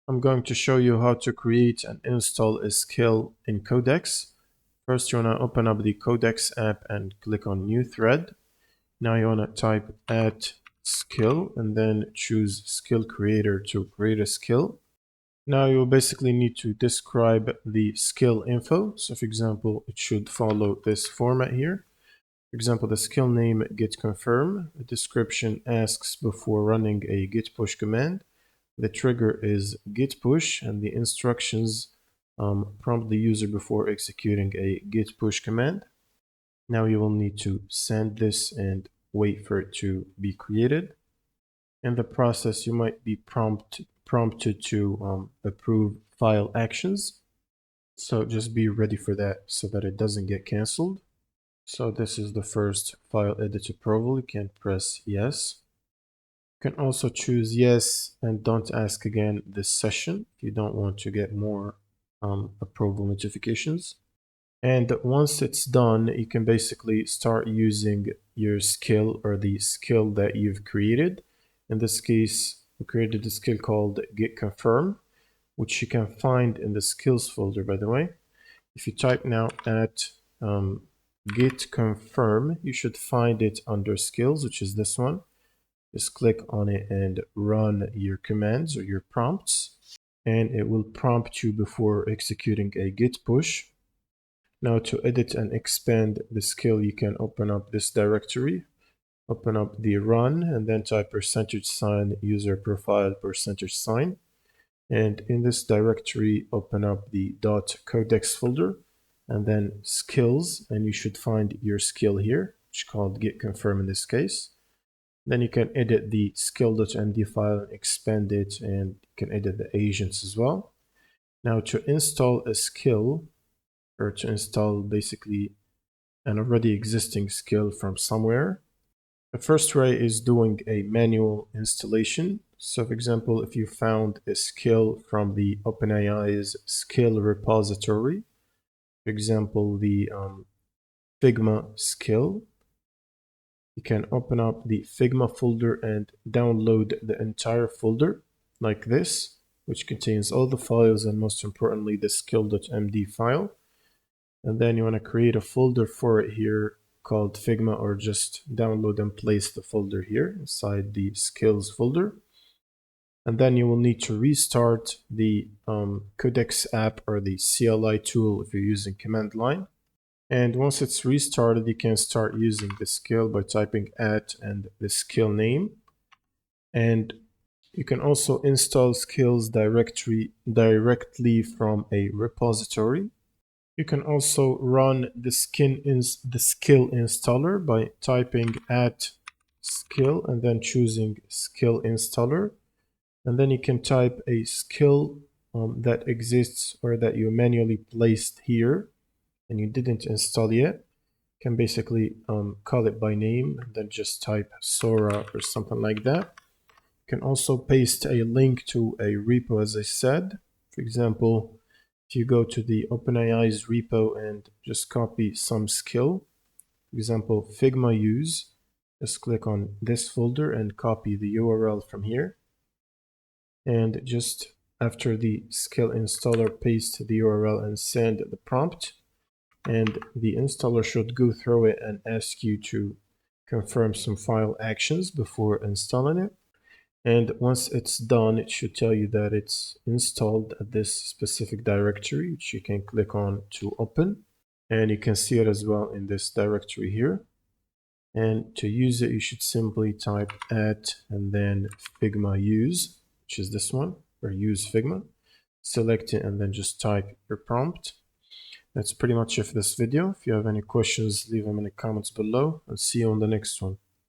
I'm going to show you how to create and install a skill in Codex. First, you want to open up the Codex app and click on New Thread. Now you want to type add skill and then choose skill creator to create a skill. Now you will basically need to describe the skill info. So for example, it should follow this format here. For example, the skill name git confirm. The description asks before running a git push command. The trigger is git push, and the instructions prompt the user before executing a git push command. Now you will need to send this and wait for it to be created. In the process, you might be prompted to approve file actions. So just be ready for that so that it doesn't get canceled. So this is the first file edit approval. You can press yes. You can also choose yes and don't ask again this session if you don't want to get more approval notifications. And once it's done, you can basically start using your skill or the skill that you've created. In this case, we created a skill called git confirm, which you can find in the skills folder, by the way. If you type now at git confirm, you should find it under skills, which is this one. Just click on it and run your commands or your prompts, and it will prompt you before executing a git push. Now to edit and expand the skill, you can open up this directory, open up the run, and then type %sign user profile %sign. And in this directory, open up the .codex folder and then skills, and you should find your skill here, which is called git confirm in this case. Then you can edit the skill.md file and expand it, and you can edit the agents as well. Now to install a skill, or to install basically an already existing skill from somewhere, the first way is doing a manual installation. So for example, if you found a skill from the OpenAI's skill repository, for example, the Figma skill, you can open up the Figma folder and download the entire folder like this, which contains all the files and most importantly the skill.md file. And then you want to create a folder for it here called Figma, or just download and place the folder here inside the skills folder. And then you will need to restart the Codex app or the CLI tool if you're using command line. And once it's restarted, you can start using the skill by typing at and the skill name. And you can also install skills directly from a repository. You can also run the skill installer by typing at skill and then choosing skill installer. And then you can type a skill that exists or that you manually placed here and you didn't install yet. You can basically call it by name and then just type Sora or something like that. You can also paste a link to a repo, as I said. For example, if you go to the OpenAI's repo and just copy some skill, for example, Figma use, just click on this folder and copy the URL from here. And just after the skill installer, paste the URL and send the prompt. And the installer should go through it and ask you to confirm some file actions before installing it. And once it's done, it should tell you that it's installed at this specific directory, which you can click on to open. And you can see it as well in this directory here. And to use it, you should simply type at and then Figma use, which is this one, or use Figma. Select it and then just type your prompt. That's pretty much it for this video. If you have any questions, leave them in the comments below, and see you on the next one.